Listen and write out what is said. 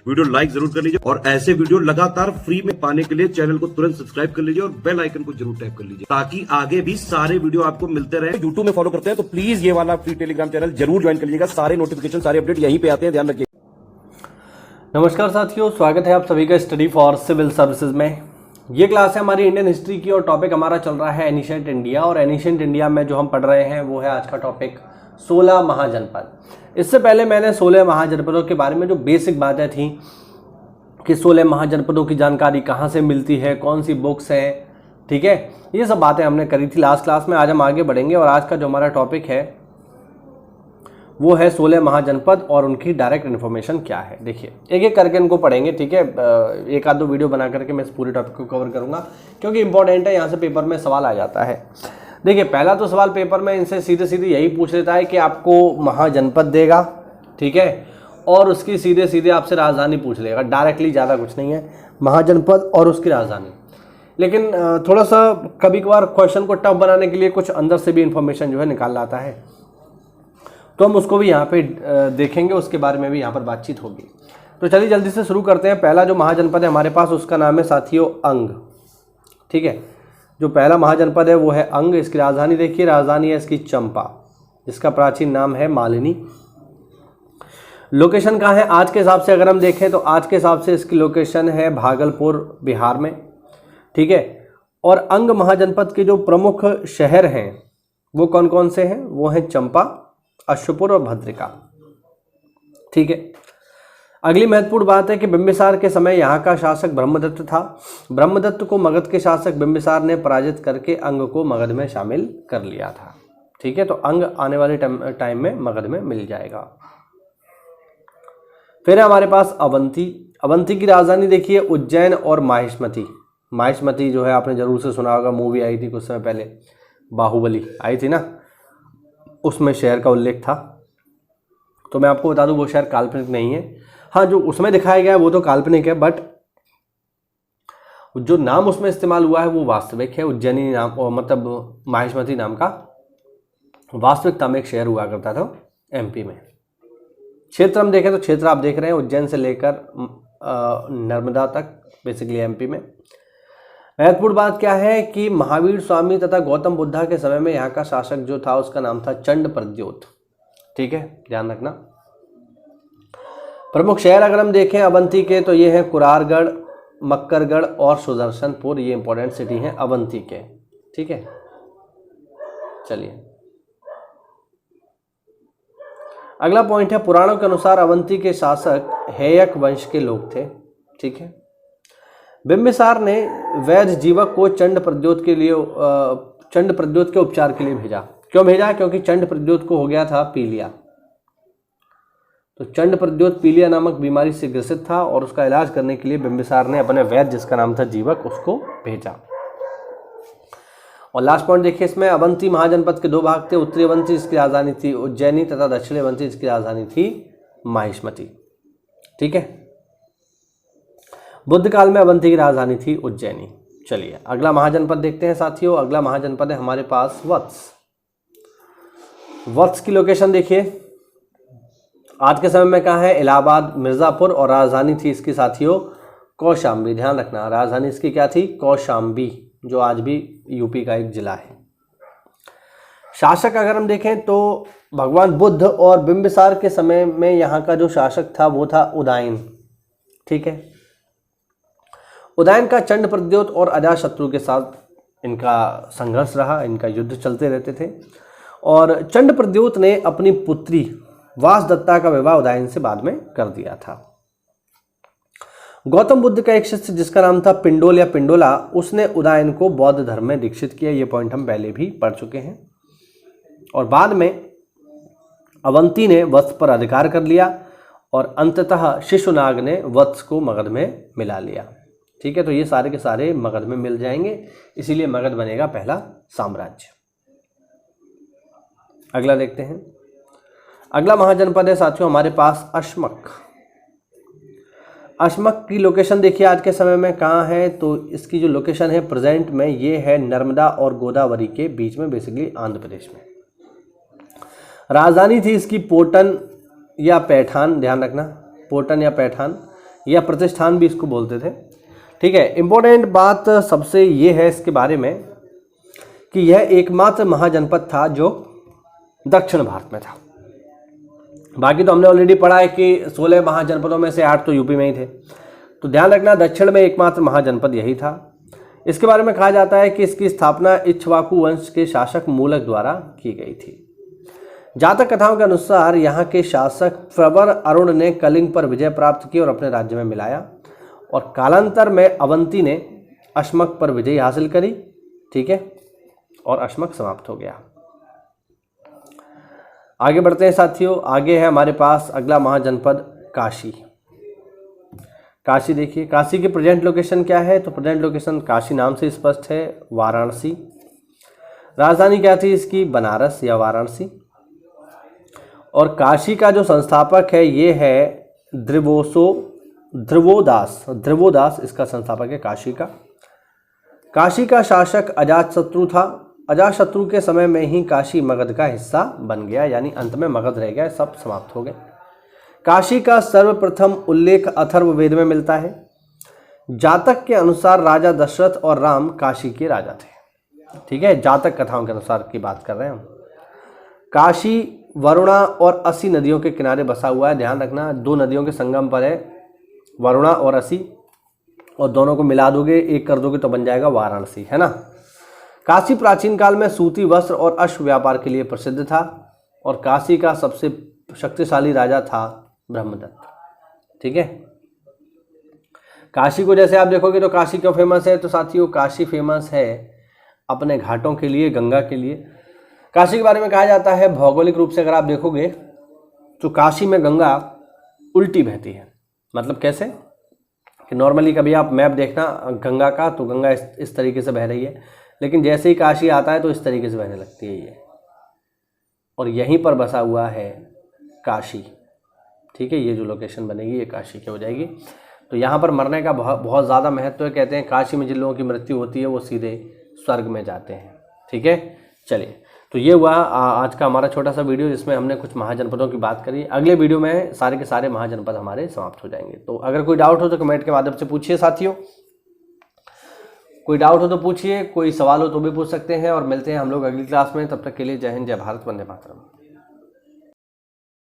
Video like जरूर कर लीजिए और ऐसे वीडियो लगातार फ्री में पाने के लिए चैनल को तुरंत सब्सक्राइब कर लीजिए और बेल आइकन को जरूर टैप कर लीजिए ताकि आगे भी सारे वीडियो आपको मिलते रहे। यूट्यूब में फॉलो करते हैं तो प्लीज ये वाला फ्री टेलीग्राम चैनल जरूर ज्वाइन कर लीजिएगा। सारे नोटिफिकेशन सारे अपडेट यहीं पे आते हैं, ध्यान रखिए। नमस्कार साथियों, स्वागत है आप सभी का स्टडी फॉर सिविल सर्विसेज में। ये क्लास है हमारी इंडियन हिस्ट्री की और टॉपिक हमारा चल रहा है एनिशिएंट इंडिया। और एनिशिएंट इंडिया में जो हम पढ़ रहे हैं वो है आज का टॉपिक 16 महाजनपद। इससे पहले मैंने 16 महाजनपदों के बारे में जो बेसिक बातें थी कि 16 महाजनपदों की जानकारी कहाँ से मिलती है, कौन सी बुक्स हैं, ठीक है, ये सब बातें हमने करी थी लास्ट क्लास में। आज हम आगे बढ़ेंगे और आज का जो हमारा टॉपिक है वो है 16 महाजनपद और उनकी डायरेक्ट इन्फॉर्मेशन क्या है। देखिए एक एक करके इनको पढ़ेंगे, ठीक है। एक आध दो वीडियो बना करके मैं इस पूरे टॉपिक को कवर करूंगा क्योंकि इंपॉर्टेंट है, यहाँ से पेपर में सवाल आ जाता है। देखिए पहला तो सवाल पेपर में इनसे सीधे सीधे यही पूछ लेता है कि आपको महाजनपद देगा, ठीक है, और उसकी सीधे सीधे आपसे राजधानी पूछ लेगा। डायरेक्टली ज़्यादा कुछ नहीं है, महाजनपद और उसकी राजधानी। लेकिन थोड़ा सा कभी कभार क्वेश्चन को टफ बनाने के लिए कुछ अंदर से भी इंफॉर्मेशन जो है निकाल लाता है, तो हम उसको भी यहाँ पे देखेंगे, उसके बारे में भी यहाँ पर बातचीत होगी। तो चलिए जल्दी से शुरू करते हैं। पहला जो महाजनपद है हमारे पास उसका नाम है साथियों अंग, ठीक है। जो पहला महाजनपद है वो है अंग। इसकी राजधानी देखिए, राजधानी है इसकी चंपा, जिसका प्राचीन नाम है मालिनी। लोकेशन कहाँ है आज के हिसाब से अगर हम देखें तो आज के हिसाब से इसकी लोकेशन है भागलपुर बिहार में, ठीक है। और अंग महाजनपद के जो प्रमुख शहर हैं वो कौन कौन से हैं, वो हैं चंपा, अश्वपुर और भद्रिका, ठीक है। अगली महत्वपूर्ण बात है कि बिंबिसार के समय यहाँ का शासक ब्रह्मदत्त था। ब्रह्मदत्त को मगध के शासक बिंबिसार ने पराजित करके अंग को मगध में शामिल कर लिया था, ठीक है। तो अंग आने वाले टाइम में मगध में मिल जाएगा। फिर है हमारे पास अवंती। अवंती की राजधानी देखिए उज्जैन और माहिष्मती। माहिष्मती जो है आपने जरूर से सुना होगा, मूवी आई थी कुछ समय पहले, बाहुबली आई थी ना, उसमें शहर का उल्लेख था। तो मैं आपको बता दूं वो शहर काल्पनिक नहीं है। हाँ, जो उसमें दिखाया गया है वो तो काल्पनिक है, बट जो नाम उसमें इस्तेमाल हुआ है वो वास्तविक है। उज्जैनी नाम, और मतलब माहिष्मती नाम का वास्तविकता में एक शहर हुआ करता था एमपी में। क्षेत्र हम देखें तो क्षेत्र आप देख रहे हैं उज्जैन से लेकर नर्मदा तक, बेसिकली एमपी में। महत्वपूर्ण बात क्या है कि महावीर स्वामी तथा गौतम बुद्धा के समय में यहाँ का शासक जो था उसका नाम था चंड प्रद्योत, ठीक है, ध्यान रखना। प्रमुख शहर अगर हम देखें अवंती के तो ये हैं कुरारगढ़, मक्करगढ़ और सुदर्शनपुर। ये इंपॉर्टेंट सिटी हैं अवंती के, ठीक है। चलिए अगला पॉइंट है, पुराणों के अनुसार अवंती के शासक हेयक वंश के लोग थे, ठीक है। बिंबिसार ने वैध जीवक को चंड प्रद्योत के उपचार के लिए भेजा। क्यों भेजा? क्योंकि चंड प्रद्योत को हो गया था पीलिया। तो चंड प्रद्योत पीलिया नामक बीमारी से ग्रसित था और उसका इलाज करने के लिए बिंबिसार ने अपने वैद्य जिसका नाम था जीवक उसको भेजा। और लास्ट पॉइंट देखिए इसमें, अवंती महाजनपद के दो भाग थे। उत्तरी अवंती इसकी राजधानी थी उज्जैनी तथा दक्षिणी अवंती इसकी राजधानी थी माहिष्मती, ठीक है। बुद्ध काल में अवंती की राजधानी थी उज्जैनी। चलिए अगला महाजनपद देखते हैं साथियों। अगला महाजनपद है हमारे पास वत्स। वत्स की लोकेशन देखिए आज के समय में कहाँ है, इलाहाबाद, मिर्जापुर, और राजधानी थी इसकी साथियों कौशाम्बी। ध्यान रखना राजधानी इसकी क्या थी, कौशाम्बी, जो आज भी यूपी का एक जिला है। शासक अगर हम देखें तो भगवान बुद्ध और बिंबिसार के समय में यहाँ का जो शासक था वो था उदयन, ठीक है। उदयन का चंड प्रद्योत और अजातशत्रु के साथ इनका संघर्ष रहा, इनका युद्ध चलते रहते थे। और चंड प्रद्योत ने अपनी पुत्री वासदत्ता का विवाह उदयन से बाद में कर दिया था। गौतम बुद्ध का एक शिष्य जिसका नाम था पिंडोल या पिंडोला, उसने उदयन को बौद्ध धर्म में दीक्षित किया। ये पॉइंट हम पहले भी पढ़ चुके हैं। और बाद में अवंती ने वत्स पर अधिकार कर लिया और अंततः शिशुनाग ने वत्स को मगध में मिला लिया, ठीक है। तो ये सारे के सारे मगध में मिल जाएंगे, इसीलिए मगध बनेगा पहला साम्राज्य। अगला देखते हैं। अगला महाजनपद है साथियों हमारे पास अश्मक। अश्मक की लोकेशन देखिए आज के समय में कहाँ है, तो इसकी जो लोकेशन है प्रेजेंट में ये है नर्मदा और गोदावरी के बीच में, बेसिकली आंध्र प्रदेश में। राजधानी थी इसकी पोटन या पैठान, ध्यान रखना पोटन या पैठान। या प्रतिष्ठान भी इसको बोलते थे। ठीक है, इम्पोर्टेंट बात सबसे ये है इसके बारे में कि यह एकमात्र महाजनपद था जो दक्षिण भारत में था। बाकी तो हमने ऑलरेडी पढ़ा है कि 16 महाजनपदों में से 8 तो यूपी में ही थे। तो ध्यान रखना, दक्षिण में एकमात्र महाजनपद यही था। इसके बारे में कहा जाता है कि इसकी स्थापना इक्ष्वाकु वंश के शासक मूलक द्वारा की गई थी। जातक कथाओं के अनुसार यहाँ के शासक प्रवर अरुण ने कलिंग पर विजय प्राप्त की और अपने राज्य में मिलाया, और कालांतर में अवंती ने अश्मक पर विजय हासिल करी। ठीक है, और अश्मक समाप्त हो गया। आगे बढ़ते हैं साथियों। आगे है हमारे पास अगला महाजनपद काशी। काशी देखिए, काशी की प्रेजेंट लोकेशन क्या है? तो प्रेजेंट लोकेशन काशी नाम से स्पष्ट है, वाराणसी। राजधानी क्या थी इसकी? बनारस या वाराणसी। और काशी का जो संस्थापक है ये है ध्रुवोदास इसका संस्थापक है काशी का। काशी का शासक अजातशत्रु था। अजातशत्रु के समय में ही काशी मगध का हिस्सा बन गया, यानी अंत में मगध रह गया, सब समाप्त हो गए। काशी का सर्वप्रथम उल्लेख अथर्ववेद में मिलता है। जातक के अनुसार राजा दशरथ और राम काशी के राजा थे। ठीक है, जातक कथाओं के अनुसार की बात कर रहे हैं हम। काशी वरुणा और असी नदियों के किनारे बसा हुआ है। ध्यान रखना, 2 नदियों के संगम पर है, वरुणा और असी, और दोनों को मिला दोगे, एक कर दोगे तो बन जाएगा वाराणसी, है ना। काशी प्राचीन काल में सूती वस्त्र और अश्व व्यापार के लिए प्रसिद्ध था, और काशी का सबसे शक्तिशाली राजा था ब्रह्मदत्त। ठीक है, काशी को जैसे आप देखोगे तो काशी क्यों फेमस है? तो साथियों, काशी फेमस है अपने घाटों के लिए, गंगा के लिए। काशी के बारे में कहा जाता है, भौगोलिक रूप से अगर आप देखोगे तो काशी में गंगा उल्टी बहती है। मतलब कैसे कि नॉर्मली कभी आप मैप देखना गंगा का, तो गंगा इस तरीके से बह रही है, लेकिन जैसे ही काशी आता है तो इस तरीके से बहने लगती है ये, और यहीं पर बसा हुआ है काशी। ठीक है, ये जो लोकेशन बनेगी ये काशी की हो जाएगी। तो यहाँ पर मरने का बहुत ज़्यादा महत्व है। कहते हैं काशी में जिन लोगों की मृत्यु होती है वो सीधे स्वर्ग में जाते हैं। ठीक है, चलिए, तो ये हुआ आज का हमारा छोटा सा वीडियो जिसमें हमने कुछ महाजनपदों की बात करी। अगले वीडियो में सारे के सारे महाजनपद हमारे समाप्त हो जाएंगे। तो अगर कोई डाउट हो तो कमेंट के माध्यम से पूछिए साथियों, कोई डाउट हो तो पूछिए, कोई सवाल हो तो भी पूछ सकते हैं। और मिलते हैं हम लोग अगली क्लास में। तब तक के लिए जय हिंद, जय भारत, वंदे मातरम।